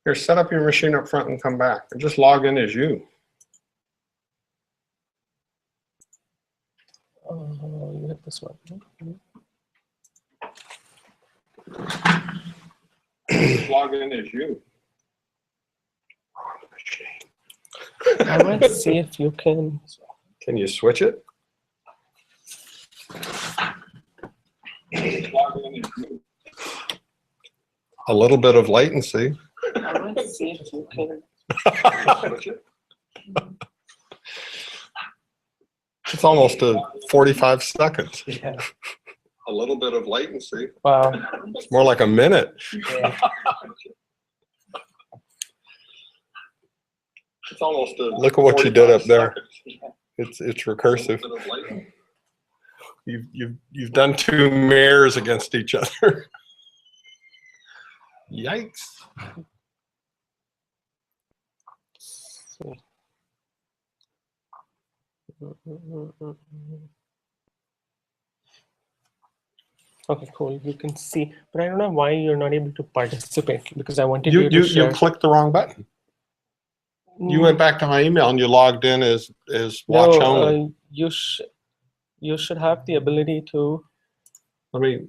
Here, set up your machine up front and come back. And just log in as you. You hit this one. Just log in as you. I might see if you can. Can you switch it? A little bit of latency. I might see if you can. It's almost 45 seconds. Yeah. A little bit of latency. Wow. It's more like a minute. Yeah. It's almost look at what you did up there. It's recursive. You've done two mirrors against each other. Yikes. Okay, cool. You can see, but I don't know why you're not able to participate because I wanted you to share. You clicked the wrong button. You went back to my email and you logged in as watch only. You should have the ability to. Let me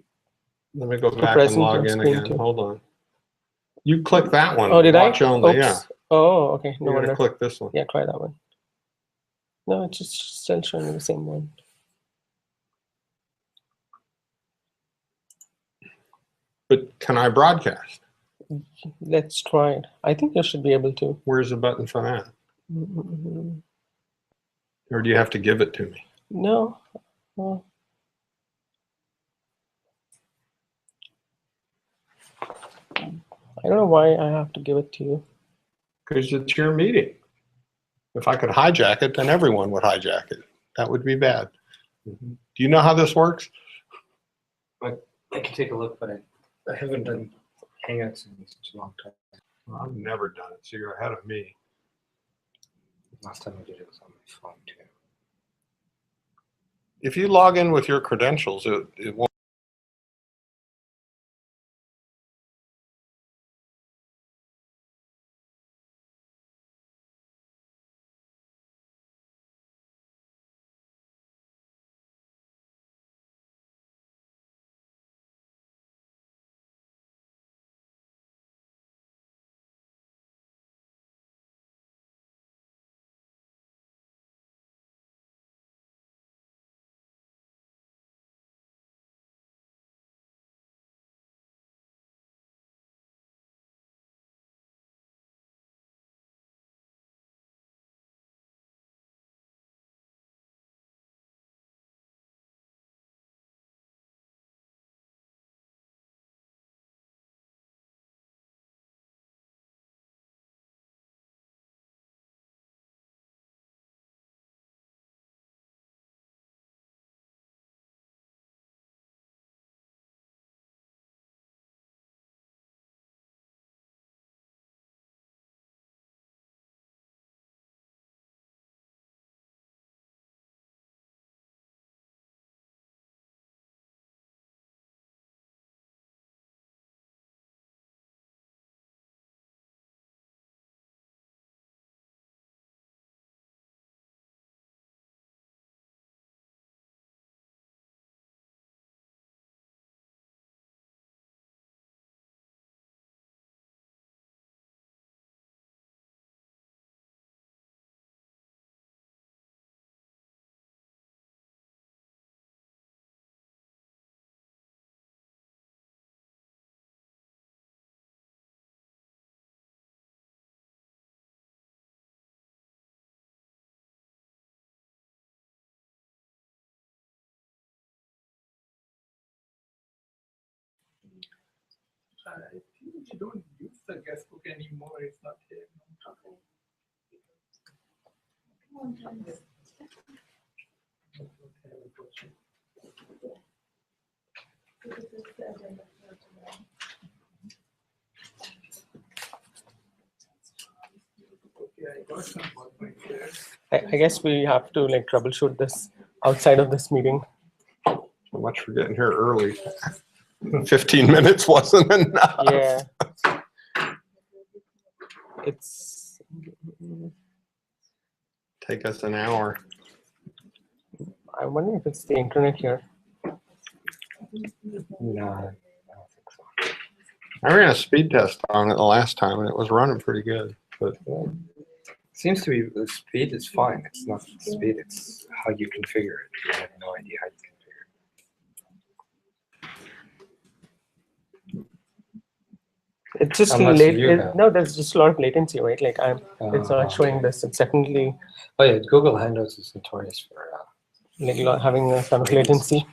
go back and log in again. Too. Hold on. You click that one. Oh, did watch I? only. Oops. Yeah. Oh, okay. No You're wonder. gonna click this one. Yeah, try that one. No, it's just still showing me the same one. But can I broadcast? Let's try it. I think you should be able to. Where's the button for that? Or do you have to give it to me? No. I don't know why I have to give it to you. Because it's your meeting. If I could hijack it, then everyone would hijack it. That would be bad. Do you know how this works? I can take a look, but I haven't done Hangouts in such a long time. Well, I've never done it, so you're ahead of me. Last time I did it was on my phone too. If you log in with your credentials, it won't. I think you don't use the guestbook anymore. It's not here. I guess we have to like troubleshoot this outside of this meeting. So much for getting here early. 15 minutes wasn't enough. Yeah. It's. Take us an hour. I wonder if it's the internet here. No, I don't think so. I ran a speed test on it the last time and it was running pretty good. But Seems to be the speed is fine. It's not the speed, it's how you configure it. I have no idea how you configure It's just Unless you late. have. No, there's just a lot of latency, right? Like it's not Oh, showing this. It's definitely Oh yeah, Google Hangouts is notorious for like having a kind of latency.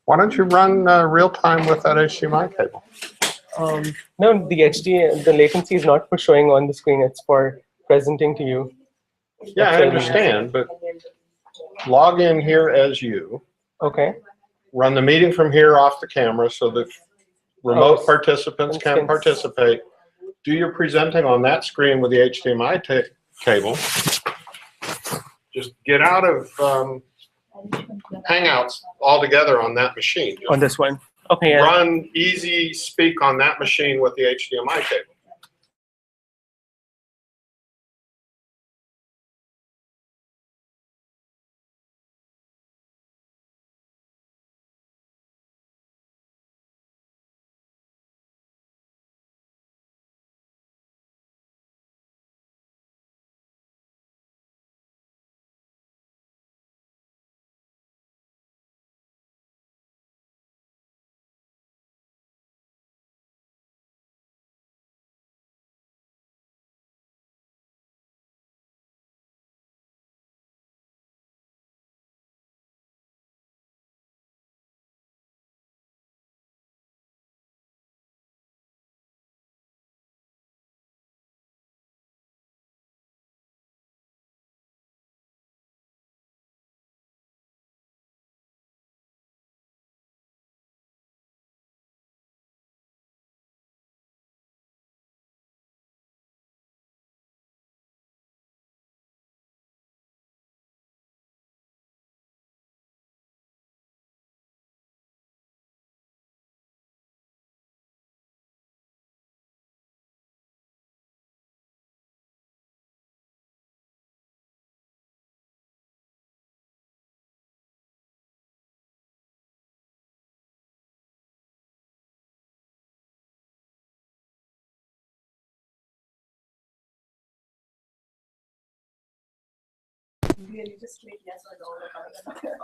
why don't you run real time with that HDMI cable? No, the latency is not for showing on the screen. It's for presenting to you. Yeah, I understand, but log in here as you. Okay. Run the meeting from here off the camera so that remote Oh, participants can participate. Do your presenting on that screen with the HDMI cable. Just get out of Hangouts altogether on that machine. Just On this one. Okay. Yeah. run easy speak on that machine with the HDMI cable.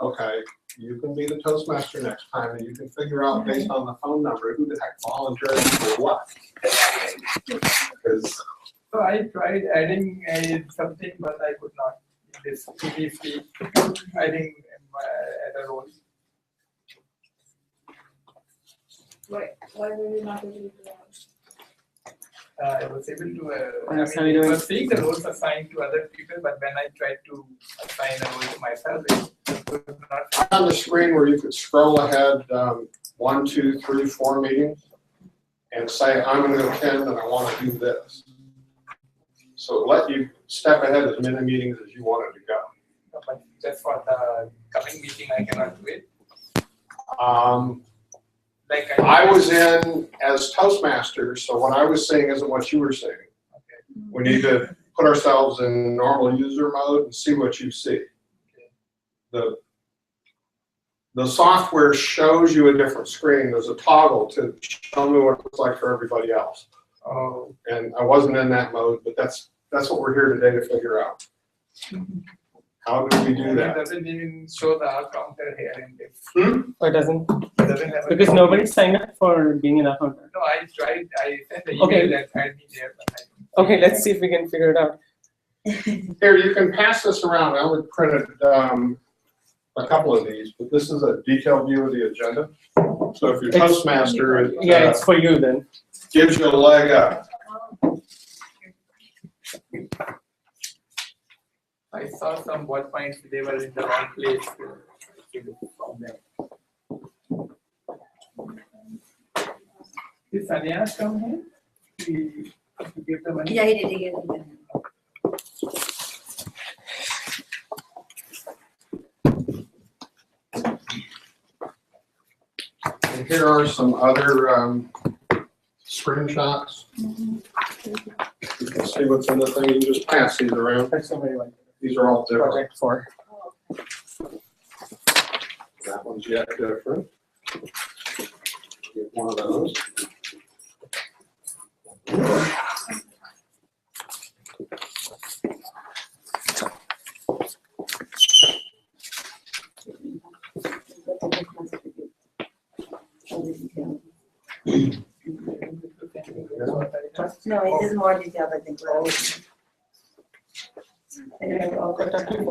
Okay, you can be the Toastmaster next time and you can figure out based on the phone number who the heck volunteered for what. Because So I tried adding something, but I could not. This PVC, adding other roles. Why were you not able to do that? I was able to, I Yes, how mean, you I doing? was seeing the roles assigned to other people, but when I tried to assign a role to myself, it could not. on the screen where you could scroll ahead 1, 2, 3, 4 meetings and say, I'm going to attend and I want to do this. So let you step ahead as many meetings as you wanted to go. But just for the coming meeting, I cannot do it. Like I was in as Toastmasters, so what I was saying isn't what you were saying. Okay. We need to put ourselves in normal user mode and see what you see. The software shows you a different screen. There's a toggle to show me what it looks like for everybody else. Oh, And I wasn't in that mode, but that's what we're here today to figure out. How do we do it that? doesn't even show the counter here in this. Or it doesn't It doesn't have a because counter. nobody signed up for being an accountant. No, I tried. I sent the Okay. email that had me there, but I don't. Okay, let's see if we can figure it out. Here, you can pass this around. I only printed a couple of these, but this is a detailed view of the agenda. So if you're It's- Toastmaster, it Yeah, it's for you then. gives you a leg up. I saw some word points, they were in the wrong place. From there. Did Sanya come here? He gave the money? Yeah, he did, he gave it. here are some other screenshots. You can see what's in the thing. You can just pass these around. That's somebody like These are all different. project for. That one's yet different. Get one of those. No, it is more detailed, I think.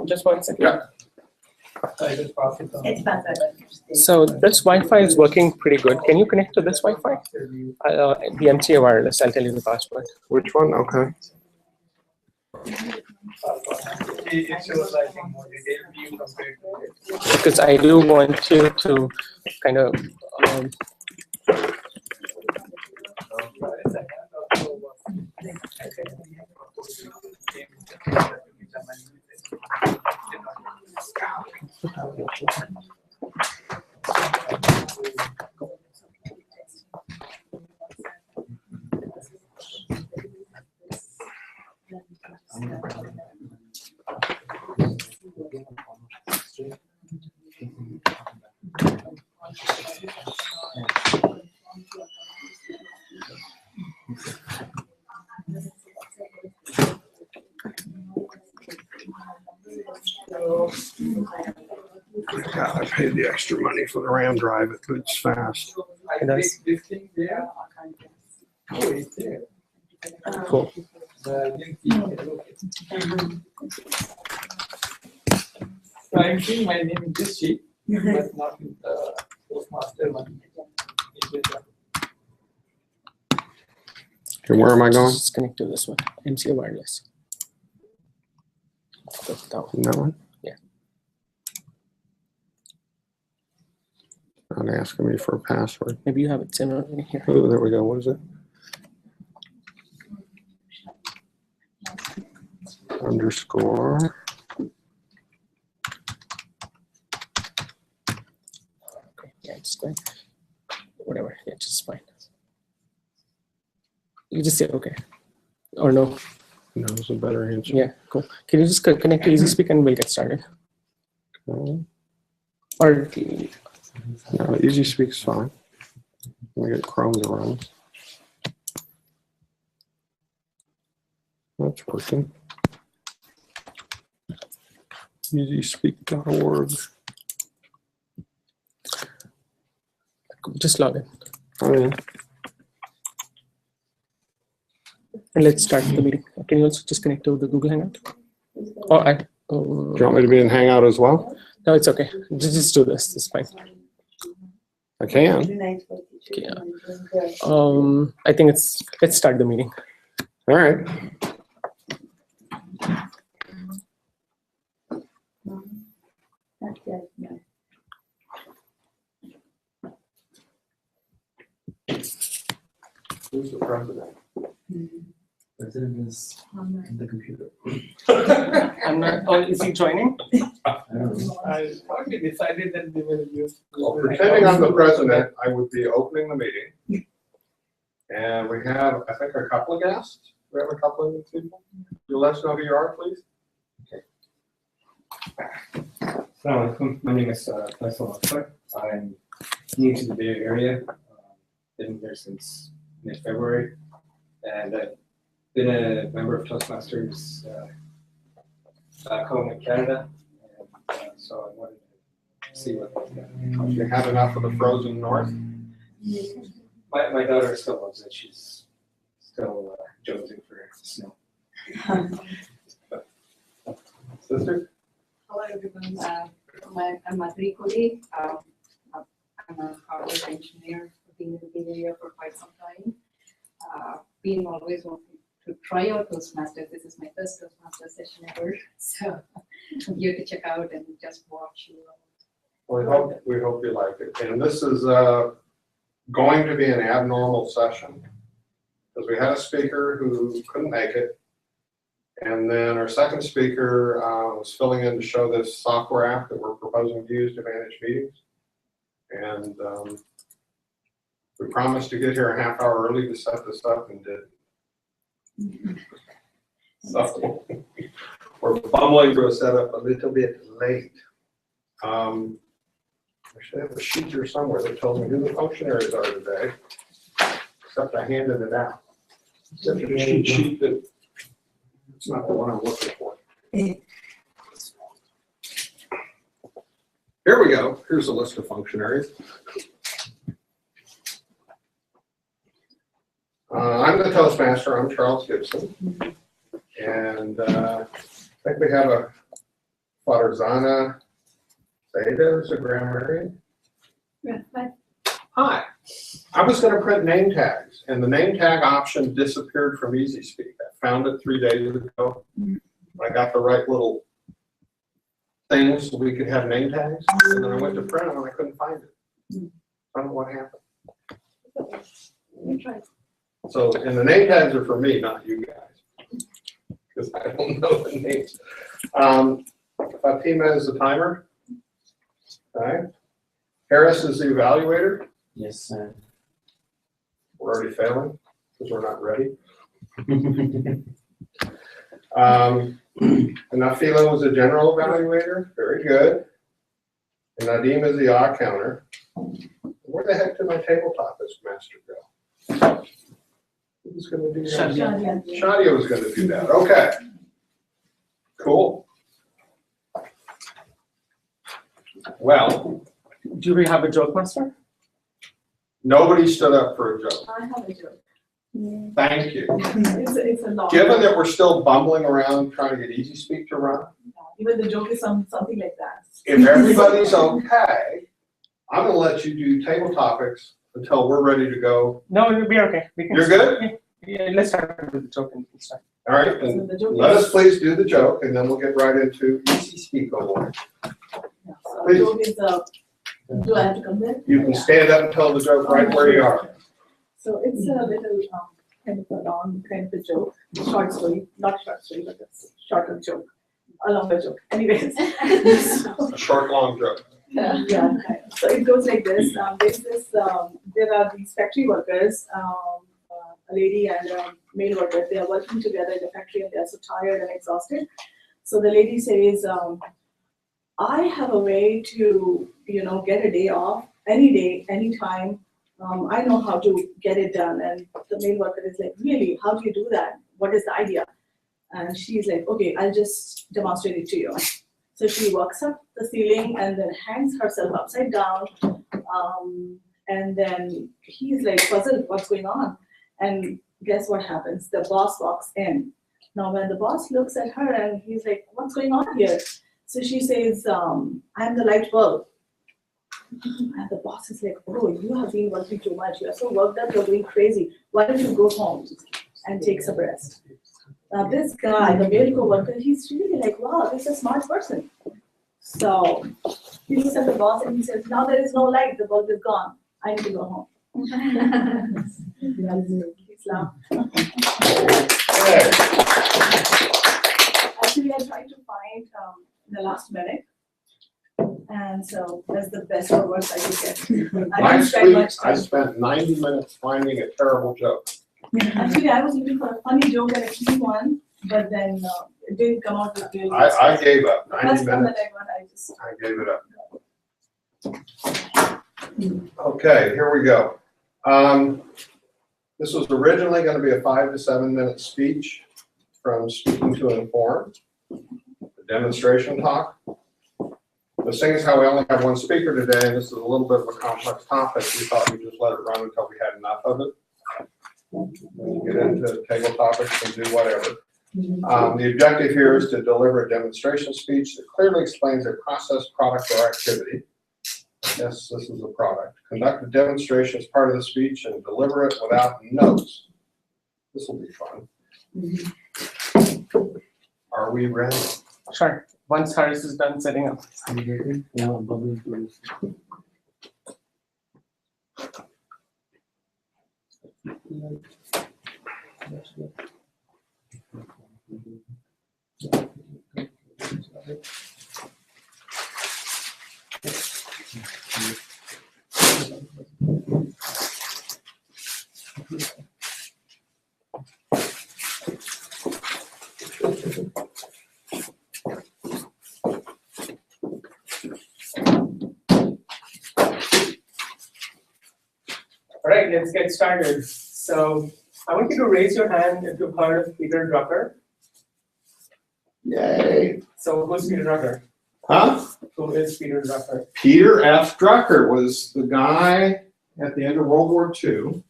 Just 1 second. Yeah. I just pass it on. It's better. So this Wi-Fi is working pretty good. Can you connect to this Wi-Fi? The MCA wireless. I'll tell you the password. Which one? Okay. It shows, I think, more detailed view compared to it. Because I do want you to kind of God, I paid the extra money for the RAM drive. It boots fast. I does. click this thing there. Oh, it's there. cool. The link is there, okay. So I'm seeing my name in this sheet, but not in the Toastmaster one. Is it, And where am I going? Just connect to this one. MCA wireless. That one. That one? Yeah. Not asking me for a password. Maybe you have it similar in here. Oh, there we go. What is it? Underscore. Okay, yeah, it's fine. Whatever, yeah, just fine. You just say okay. Or no. No, it's a better answer. Yeah, cool. Can you just connect to EasySpeak and we'll get started? Okay. Or No, Easy Speak's fine. Let me get Chrome to run. That's working. EasySpeak.org. just log in. Oh, yeah. And let's start the meeting. Can you also just connect to the Google Hangout? Oh, Do you want me to be in Hangout as well? no, it's okay. Just do this. It's fine. I can. Yeah. I think let's start the meeting. All right. Not yet, no. Who's the president? President is in the computer. I'm not. Oh, is he joining? I don't know. I thought we decided that we will use. Well, pretending I'm the president, I would be opening the meeting. And we have, I think, a couple of guests. We have a couple of new people. You'll let us know who you are, please. Assalamualaikum. My name is Faisal Akhtar. I'm new to the Bay Area. Been here since mid-February, and I've been a member of Toastmasters back home in Canada. And, so I wanted to see what You had enough of the frozen north? my daughter still loves it. She's still jonesing for snow. Sister? Hello, everyone. I'm Madhuri Kodi. I'm a hardware engineer. I've been in the Bay Area for quite some time. Been always wanting to try out Toastmasters. This is my first Toastmasters session ever. So I'm here to check out and just watch you. Well, we hope you like it. And this is going to be an abnormal session because we had a speaker who couldn't make it. And then our second speaker was filling in to show this software app that we're proposing to use to manage meetings. And We promised to get here a half hour early to set this up and didn't. So we're bumbling through a setup a little bit late. I should have a sheet here somewhere that tells me who the functionaries are today, except I handed it out. Except for the cheat sheet that it's not the one I'm looking for. Here we go. Here's a list of functionaries. I'm the Toastmaster. I'm Charles Gibson. And I think we have a Farzana Zeta is a grammarian. Yeah, hi. Hi. I was going to print name tags, and the name tag option disappeared from EasySpeak. I found it 3 days ago. I got the right little things so we could have name tags, and then I went to print them and I couldn't find it. I don't know what happened. You try. So, and the name tags are for me, not you guys, because I don't know the names. Fatima is the timer. Okay. Harris is the evaluator. Yes, sir. We're already failing because we're not ready. And Nafila was a general evaluator. Very good. And Nadim is the odd counter. Where the heck did my tabletop master go? Who's going to do that? Shadia was going to do that. Okay. Cool. Well, Do we have a joke master? nobody stood up for a joke. I have a joke. Thank you. It's a long. Given that we're still bumbling around trying to get EasySpeak to run, Even the joke is something like that. if everybody's okay, I'm going to let you do table topics until we're ready to go. No, it'll be okay. We can You're start. good? Yeah, let's start with the joke and start. All right, So and the joke let is- us please do the joke, and then we'll get right into EasySpeak Award. Yeah, so Please. the joke is, do I have to come there? You can Yeah. stand up and tell the joke right where you are. So it's a little, kind of a long, kind of a joke, short story, not short story, but it's shorter joke, a longer joke. Anyways. So- A short, long joke. Yeah, kind of. So it goes like this. There's this. There are these factory workers, a lady and a male worker. They are working together in the factory, and they are so tired and exhausted. So the lady says, "I have a way to, get a day off any day, anytime. I know how to get it done." And the male worker is like, "Really? How do you do that? What is the idea?" And she's like, "Okay, I'll just demonstrate it to you." So she walks up the ceiling and then hangs herself upside down. And then he's like puzzled, what's going on? And guess what happens? The boss walks in. Now when the boss looks at her and he's like, what's going on here? So she says, I'm the light bulb. And the boss is like, oh, you have been working too much. You're so worked up, you're going crazy. Why don't you go home and take some rest? Now this guy, the male co-worker, he's really like, wow, this is a smart person. So he looks at the boss and he says, now there is no light, the bulb is gone. I need to go home. He's laughing. Okay. Actually, I tried to find in the last minute. And so that's the best or worst I could get. I didn't spend much I time. spent 90 minutes finding a terrible joke. Actually, I was looking for a funny joke and a clean one, but then it didn't come out with really. I gave up. 90 First one minutes. that I got, I just. I gave it up. Okay, here we go. This was originally going to be a 5 to 7 minute speech from Speaking to Inform, a demonstration talk. The thing is how we only have one speaker today, and this is a little bit of a complex topic. We thought we'd just let it run until we had enough of it. When you get into table topics and do whatever. The objective here is to deliver a demonstration speech that clearly explains a process, product, or activity. Yes, this is a product. Conduct a demonstration as part of the speech and deliver it without notes. This will be fun. Are we ready? Sure. Once Harris is done setting up. Yeah, bubbling please. All right, let's get started. So I want you to raise your hand if you've heard of Peter Drucker. Yay. So who's Peter Drucker? Huh? Who is Peter Drucker? Peter F. Drucker was the guy at the end of World War II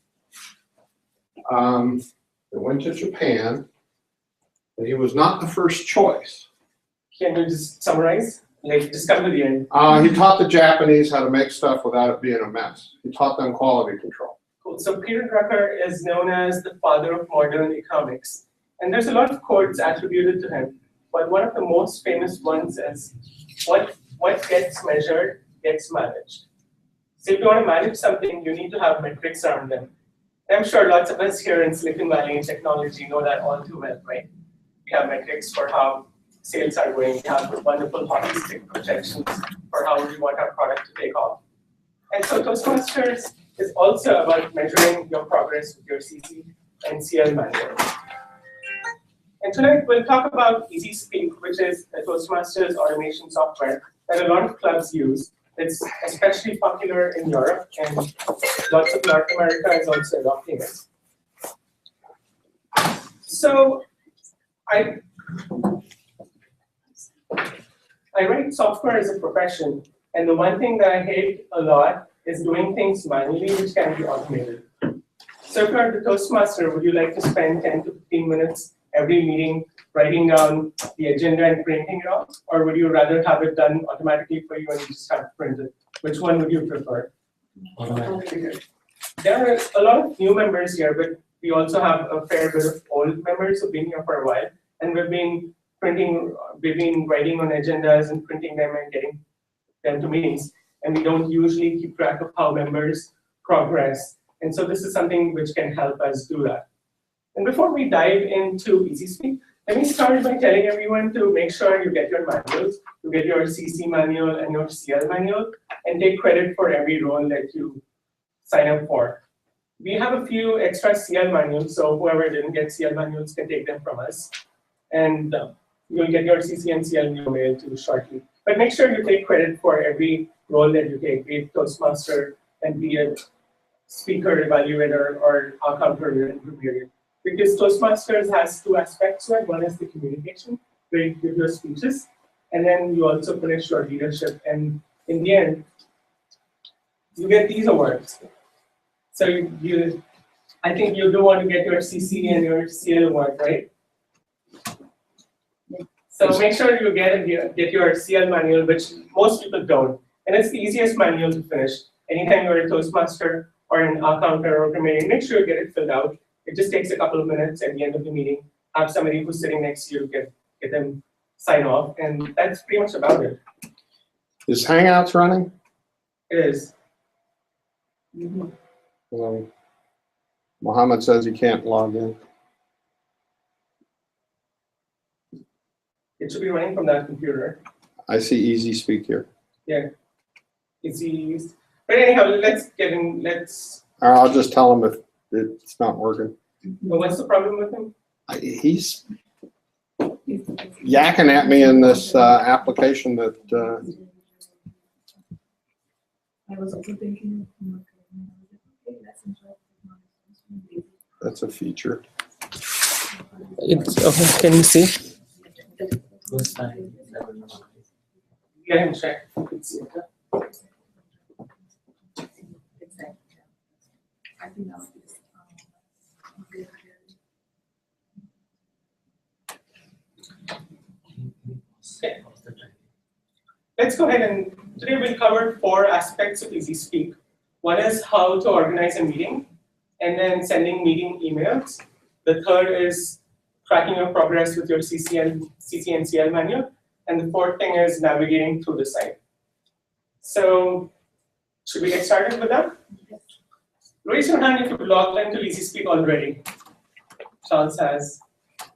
that went to Japan. And he was not the first choice. Can you just summarize? Like, just come to the end. He taught the Japanese how to make stuff without it being a mess. He taught them quality control. Cool. So Peter Drucker is known as the father of modern economics. And there's a lot of quotes attributed to him. But one of the most famous ones is, what gets measured gets managed. So if you want to manage something, you need to have metrics around them. I'm sure lots of us here in Silicon Valley in technology know that all too well, right? We have metrics for how sales are going. We have wonderful hockey stick projections for how we want our product to take off. And so Toastmasters is also about measuring your progress with your CC and CL manual. And tonight we'll talk about Easy Speak, which is a Toastmasters automation software that a lot of clubs use. It's especially popular in Europe, and lots of North America is also adopting it. So I write software as a profession, and the one thing that I hate a lot is doing things manually which can be automated. So if you're the Toastmaster, would you like to spend 10 to 15 minutes every meeting writing down the agenda and printing it off? Or would you rather have it done automatically for you and you just have to print it? Which one would you prefer? Automatic. There are a lot of new members here, but we also have a fair bit of old members who've been here for a while. And we've been writing on agendas and printing them and getting them to meetings. And we don't usually keep track of how members progress. And so this is something which can help us do that. And before we dive into Easy Speak, let me start by telling everyone to make sure you get your manuals, you get your CC manual and your CL manual, and take credit for every role that you sign up for. We have a few extra CL manuals, so whoever didn't get CL manuals can take them from us. And you'll get your CC and CL in your mail too shortly. But make sure you take credit for every role that you take, be it Toastmaster and be it speaker, evaluator, or accounter and reviewer. Because Toastmasters has two aspects to it. One is the communication, where you give your speeches, and then you also finish your leadership. And in the end, you get these awards. So I think you do want to get your CC and your CL award, right? So make sure you get your CL manual, which most people don't. And it's the easiest manual to finish. Anytime you're a Toastmaster or an accounter or committee, make sure you get it filled out. It just takes a couple of minutes at the end of the meeting. Have somebody who's sitting next to you get them sign off, and that's pretty much about it. Is Hangouts running? It is. Well, Mohammed says he can't log in. It should be running from that computer. I see Easy Speak here. Yeah. It's easy. But anyhow, let's get in. I'll just tell him if it's not working. Well, what's the problem with him? He's yakking at me in this application that I was also thinking, that's a feature. It's okay. Can you see? First time. Let him check. You can see it. I think now Okay. Let's go ahead and today we'll cover 4 aspects of Easy Speak. One is how to organize a meeting, and then sending meeting emails. The third is tracking your progress with your CC and CL manual. And the fourth thing is navigating through the site. So should we get started with that? Raise your hand if you've logged into Easy Speak already. Charles has,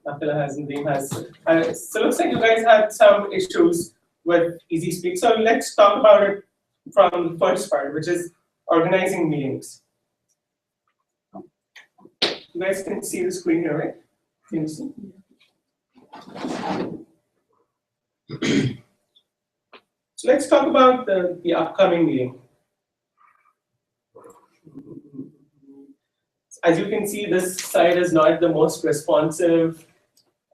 Nafila has, and Dean has. So it looks like you guys had some issues with Easy Speak. So let's talk about it from the first part, which is organizing meetings. You guys can see the screen here, right? Can you see? So let's talk about the upcoming meeting. As you can see, this site is not the most responsive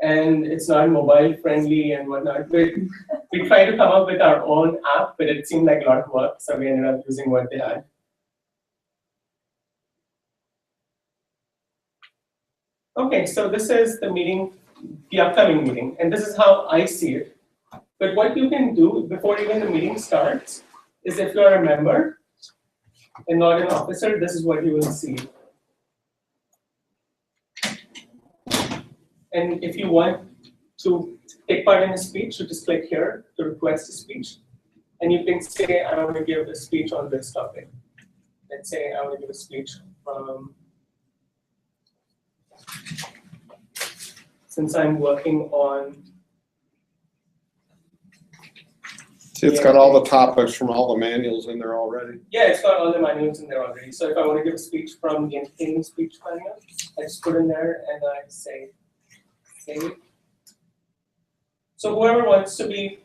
and it's not mobile friendly and whatnot. We tried to come up with our own app, but it seemed like a lot of work, so we ended up using what they had. Okay, so this is the meeting, the upcoming meeting, and this is how I see it. But what you can do before even the meeting starts is if you're a member and not an officer, this is what you will see. And if you want to take part in a speech, you just click here to request a speech. And you can say, I want to give a speech on this topic. Let's say I want to give a speech from, since I'm working on. See, it's got all the topics from all the manuals in there already. Yeah, it's got all the manuals in there already. So if I want to give a speech from the entertaining speech manual, I just put in there and I say, save. So whoever wants to be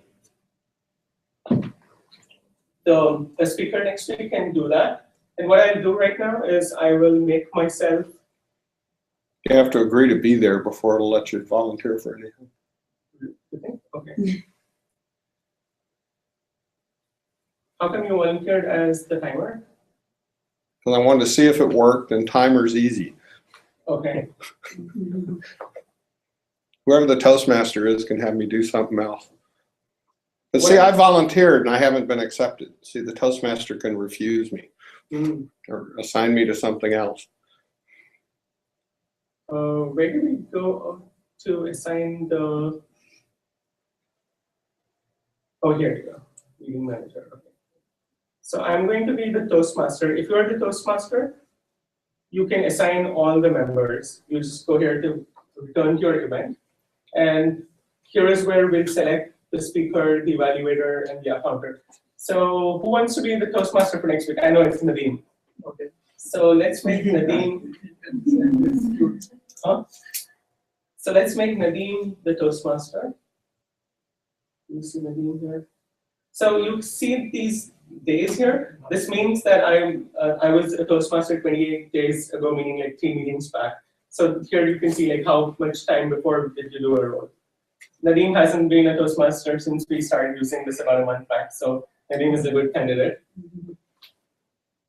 the speaker next week can do that. And what I'll do right now is I will make myself. You have to agree to be there before it'll let you volunteer for anything. You think? Okay. How come you volunteered as the timer? Because I wanted to see if it worked, and timer's easy. Okay. Whoever the Toastmaster is can have me do something else. But see, I volunteered and I haven't been accepted. See, the Toastmaster can refuse me or assign me to something else. Where do we go to assign the? Oh, here you go. Meeting manager. Okay. So I'm going to be the Toastmaster. If you are the Toastmaster, you can assign all the members. You just go here to return to your event. And here is where we'll select the speaker, the evaluator, and the accountant. So who wants to be the Toastmaster for next week? I know it's Nadeem. Okay. So let's make Nadeem. Huh? So let's make Nadeem the Toastmaster. You see Nadeem here. So you see these days here. This means that I was a Toastmaster 28 days ago, meaning like 3 meetings back. So here you can see like how much time before did you do a role. Nadeem hasn't been a Toastmaster since we started using this about a month back. So Nadeem is a good candidate.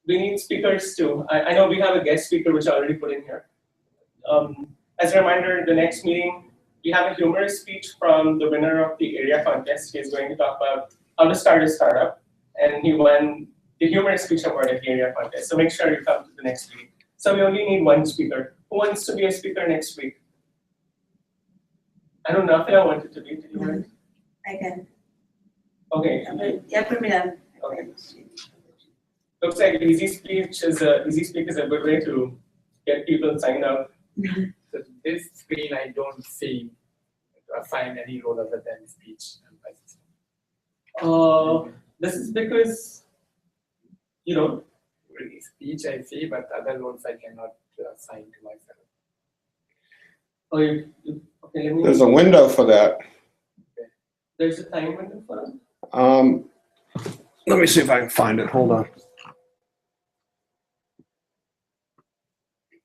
We need speakers too. I know we have a guest speaker which I already put in here. As a reminder, the next meeting, we have a humorous speech from the winner of the area contest. He's going to talk about how to start a startup. And he won the humorous speech award at the area contest. So make sure you come to the next meeting. So we only need 1 speaker. Who wants to be a speaker next week? I don't know if I wanted to be. Did you want? I can. Okay. Yeah, put me down. Okay. Looks like Easy Speak is a good way to get people signed up. So this screen, I don't see to assign any role other than speech. This is because you don't. Speech I see, but other roles I cannot assign to myself. Oh, okay. There's a window for that. There's a time window for it. Let me see if I can find it. Hold on.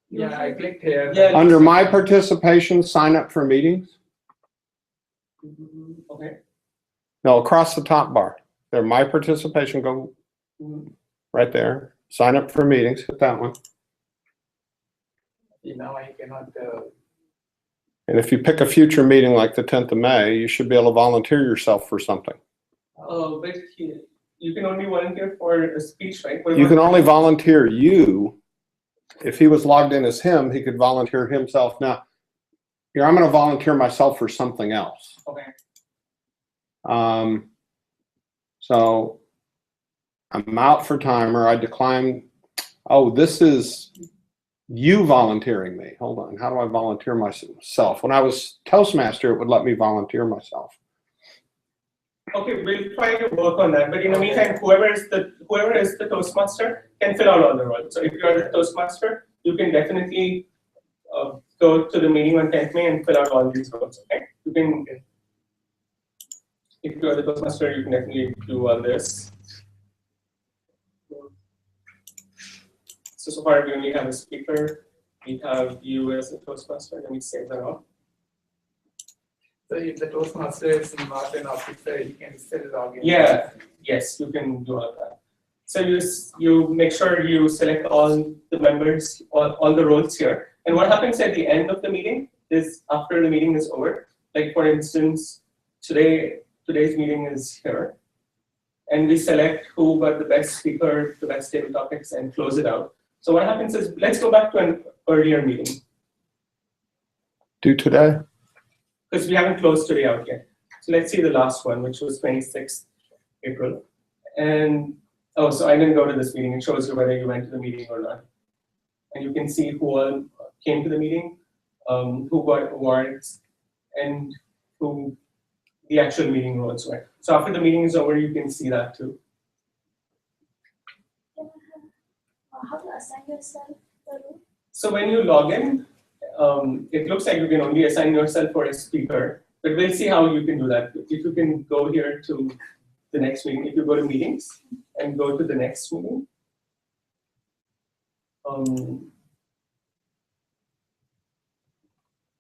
Yeah, I clicked here. Yeah. Under my participation, sign up for meetings. Okay. No, across the top bar. There, my participation, go right there. Sign up for meetings, hit that one. See, now I cannot. And if you pick a future meeting like the 10th of May, you should be able to volunteer yourself for something. But you can only volunteer for a speech, right? You can only volunteer you. If he was logged in as him, he could volunteer himself. Now, here, I'm going to volunteer myself for something else. Okay. So I'm out for timer. I decline. Oh, this is you volunteering me. Hold on. How do I volunteer myself? When I was Toastmaster, it would let me volunteer myself. Okay, we'll try to work on that. But in the meantime, whoever is the Toastmaster can fill out all the roles. So if you are the Toastmaster, you can definitely go to the meeting on 10th May and fill out all these roles, okay? You can, if you are the Toastmaster, you can definitely do all this. So far we only have a speaker. We have you as a Toastmaster. Let me save that off. So if the Toastmaster is not an officer, he can still log in. Yeah, yes, you can do all of that. So you make sure you select all the members, all the roles here. And what happens at the end of the meeting is after the meeting is over. Like for instance, today's meeting is here. And we select who got the best speaker, the best table topics, and close it out. So what happens is, let's go back to an earlier meeting. Do today? Because we haven't closed today out yet. So let's see the last one, which was 26th April. And, oh, so I didn't go to this meeting. It shows you whether you went to the meeting or not. And you can see who all came to the meeting, who got awards, and who the actual meeting roles were. So after the meeting is over, you can see that too. How to assign yourself the role? So when you log in, it looks like you can only assign yourself for a speaker, but we'll see how you can do that. If you can go here to the next meeting, if you go to meetings and go to the next meeting,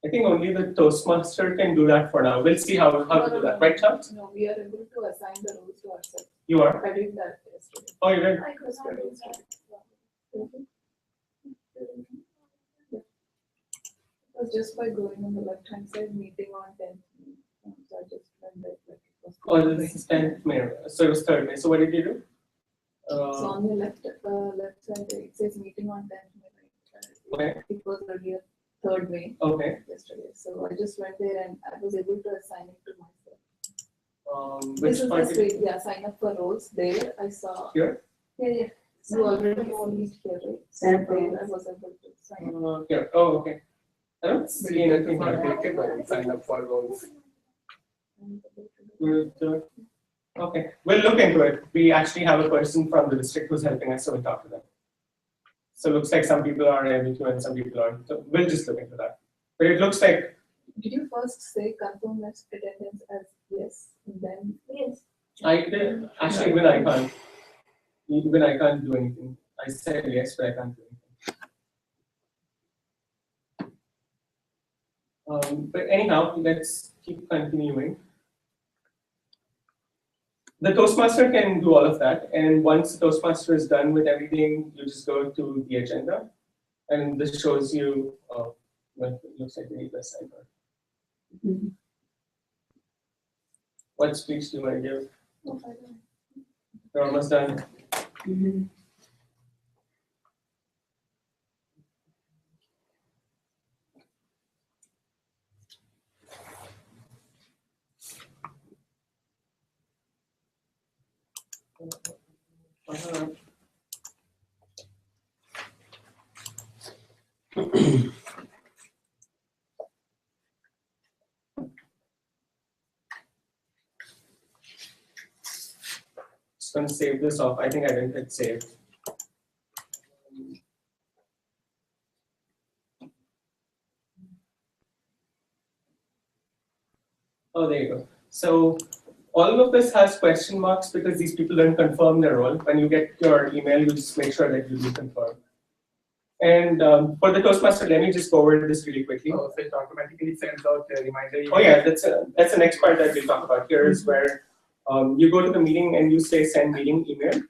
I think only the Toastmaster can do that for now. We'll see how to do that, right, Charles? No, we are able to assign the roles to ourselves. You are? I did that yesterday. Oh, you did? I could not do that. It was just by going on the left-hand side, meeting on 10th. So I just went there, like it was. Oh, this is 10th May, so it was 3rd May. So what did you do? So on the left side, it says meeting on 10th May. Okay. It was earlier 3rd May Okay. yesterday. So I just went there and I was able to assign it to myself. Which This is part the did straight, yeah, sign up for roles. There I saw. Here? Yeah. You already own it here, right? So there I was able to sign up. Here. Oh, okay. I don't So see you anything can here. take it and sign up for roles. Okay, we'll look into it. We actually have a person from the district who's helping us, so we'll talk to them. So it looks like some people are able to and some people aren't. So we'll just look into that. But it looks like, Did you first say confirm next attendance as yes, and then? Yes. I did, actually even I can't. Even I can't do anything. I said yes, but I can't do anything. But anyhow, let's keep continuing. The Toastmaster can do all of that, and once the Toastmaster is done with everything, you just go to the agenda, and this shows you what it looks like we need the cipher. What speech do you want to give? You're almost done. Just going to save this off. I think I didn't hit save. Oh, there you go. So all of this has question marks because these people didn't confirm their role. When you get your email, you just make sure that you do confirm. And for the Toastmaster, let me just go over this really quickly. So it automatically sends out a reminder. Oh yeah, that's the next part that we'll talk about. Here is where you go to the meeting and you say send meeting email.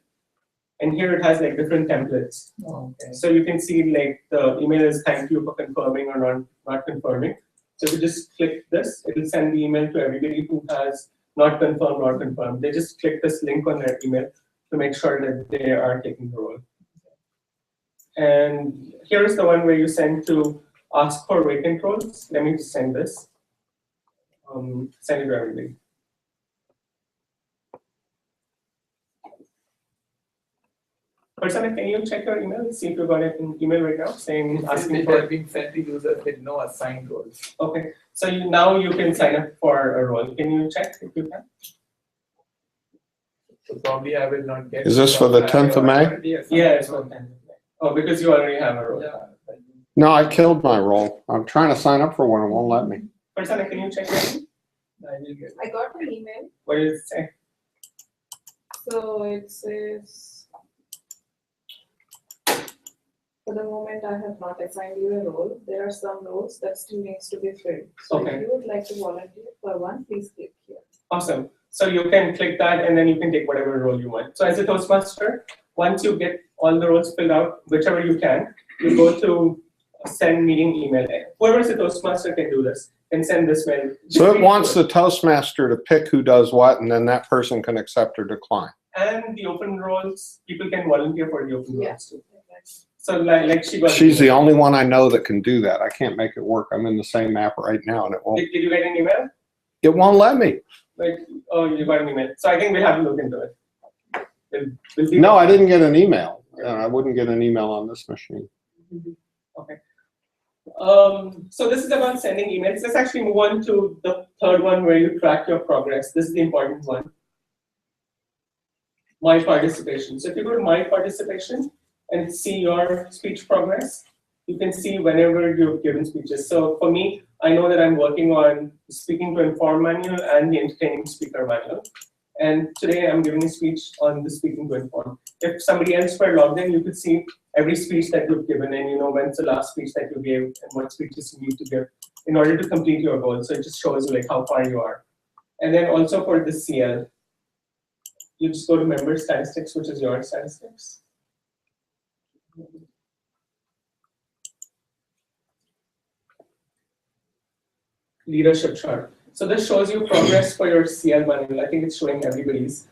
And here it has like different templates. Oh, okay. So you can see like the email is thank you for confirming or not confirming. So if you just click this, it will send the email to everybody who has not confirmed or confirmed. They just click this link on their email to make sure that they are taking the role. And here is the one where you send to ask for vacant roles. Let me just send this. Send it to everybody. Person, can you check your email? See if you got an email right now saying asking It for. has been sent to users with no assigned roles. Okay, so now you can sign up for a role. Can you check if you can? So probably I will not get. Is this for the 10th of May? Yes. Yeah, it's for 10th of May. Oh, because you already have a role. Yeah. No, I killed my role. I'm trying to sign up for one, it won't let me. Persona, can you check that? I will get. I got an email, What does it say? so it says, for the moment, I have not assigned you a role. There are some roles that still needs to be filled. So Okay. if you would like to volunteer for one, please click here. Awesome. So you can click that and then you can take whatever role you want. So as a Toastmaster, once you get all the roles filled out, whichever you can, you go to send meeting email. Whoever is a Toastmaster can do this, can send this mail. So it wants the Toastmaster to pick who does what, and then that person can accept or decline. And the open roles, people can volunteer for the open Yeah. roles too. So like she got. She's the only one I know that can do that. I can't make it work. I'm in the same app right now and it won't, Did you get an email? it won't let me. Like, oh, you got an email. So I think we'll have to look into it. We'll see. No, I didn't get an email. I wouldn't get an email on this machine. Okay. So this is about sending emails. Let's actually move on to the third one where you track your progress. This is the important one. My participation. So if you go to my participation and see your speech progress, you can see whenever you've given speeches. So for me, I know that I'm working on speaking to inform manual and the entertaining speaker manual. And today I'm giving a speech on the speaking to inform. If somebody else were logged in, you could see every speech that you've given and you know when's the last speech that you gave and what speeches you need to give in order to complete your goal. So it just shows you like how far you are. And then also for the CL, you just go to member statistics, which is your statistics. Leadership chart. So this shows you progress for your CL manual. I think it's showing everybody's.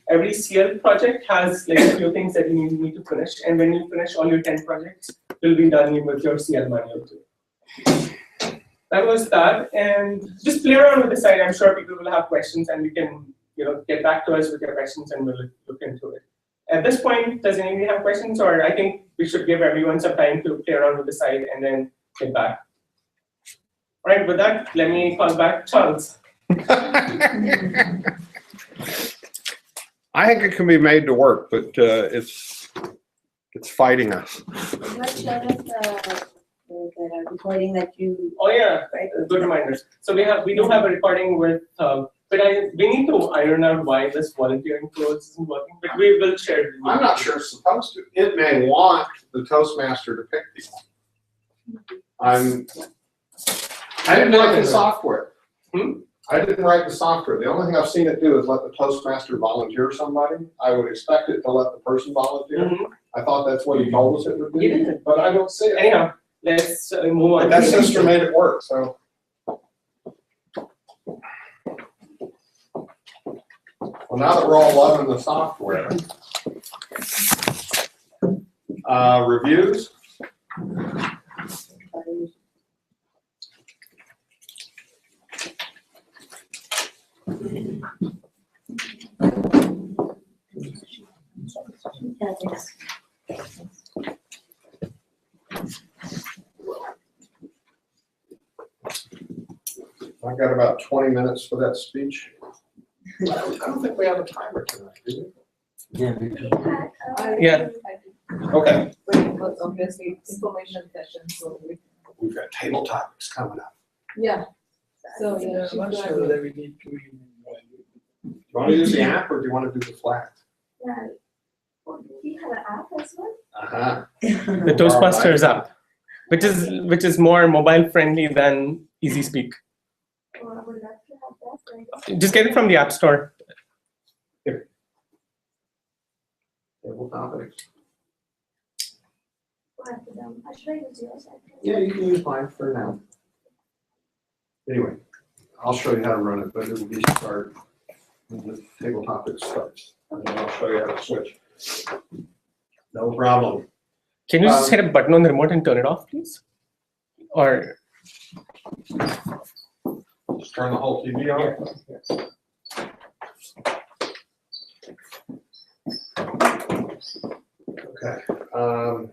Every CL project has like a few things that you need to finish, and when you finish all your 10 projects, you'll be done with your CL manual too. That was that, and just play around with the site. I'm sure people will have questions, and you can get back to us with your questions, and we'll look into it. At this point, does anybody have questions, or I think we should give everyone some time to play around with the site and then get back. All right, with that, let me call back Charles. I think it can be made to work, but it's fighting us. What show us the recording that you? Oh yeah, good reminders. So we do have a recording with, but we need to iron out why this volunteering clause isn't working. But we will share it with you. I'm not sure it's supposed to. It may want the Toastmaster to pick people. I didn't write the software. I didn't write the software. The only thing I've seen it do is let the Toastmaster volunteer somebody. I would expect it to let the person volunteer. I thought that's what he told us it would do, but I don't see it. Anyhow, let's move on. But that sister made it work, so. Well, now that we're all loving the software. Reviews. I've got about 20 minutes for that speech. I don't think we have a timer tonight, do we? Yeah, we do. Yeah. Okay. But it was obviously information session, so We've got table topics coming up. yeah. So yeah, I'm not sure whether we need to. Do you want to use the app or do you want to do the flat? Yeah. Oh, we have an app as well? Uh-huh. The Toastmasters app, which is more mobile friendly than Easy Speak. Oh, I would love to have that. Right? Just get it from the App Store. Table topics. Or after them. Should I use yours? Yeah, you can use mine for now. Anyway, I'll show you how to run it, but it will be start when the table topics starts. And then I'll show you how to switch. No problem. Can you just hit a button on the remote and turn it off, please? Or Just turn the whole TV on. yes. Okay.